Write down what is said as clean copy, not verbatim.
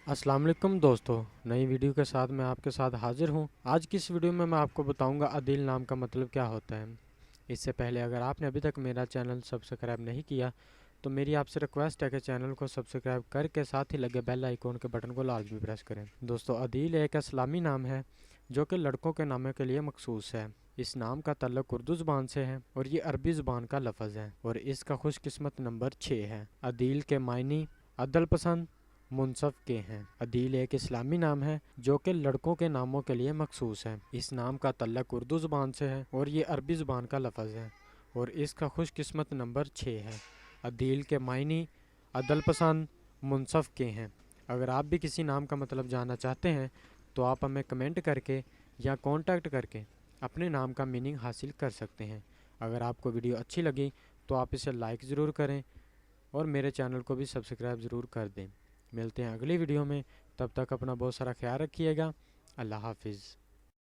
अस्सलाम वालेकुम दोस्तों, नई वीडियो के साथ मैं आपके साथ हाजिर हूँ। आज की इस वीडियो में मैं आपको बताऊंगा अदील नाम का मतलब क्या होता है। इससे पहले अगर आपने अभी तक मेरा चैनल सब्सक्राइब नहीं किया तो मेरी आपसे रिक्वेस्ट है कि चैनल को सब्सक्राइब करके साथ ही लगे बेल आइकॉन के बटन को लाजमी प्रेस करें। दोस्तों, अदील एक इस्लामी नाम है जो कि लड़कों के नामों के लिए मखसूस है। इस नाम का तल्लुक उर्दू ज़ुबान से है और ये अरबी ज़ुबान का लफ्ज़ है और इसका खुशकिस्मत नंबर 6 है। अदील के मायनी अदल पसंद मुनसफ़ के हैं। अदील एक इस्लामी नाम है जो कि लड़कों के नामों के लिए मखसूस है। इस नाम का तल्लुक उर्दू ज़ुबान से है और ये अरबी ज़ुबान का लफ्ज़ है और इसका खुशकिस्मत नंबर 6 है। अदील के मायनी अदल पसंद मुनसफ़ के हैं। अगर आप भी किसी नाम का मतलब जानना चाहते हैं तो आप हमें कमेंट करके या कांटेक्ट करके अपने नाम का मीनिंग हासिल कर सकते हैं। अगर आपको वीडियो अच्छी लगी तो आप इसे लाइक ज़रूर करें और मेरे चैनल को भी सब्सक्राइब ज़रूर कर दें। मिलते हैं अगली वीडियो में, तब तक अपना बहुत सारा ख्याल रखिएगा। अल्लाह हाफिज़।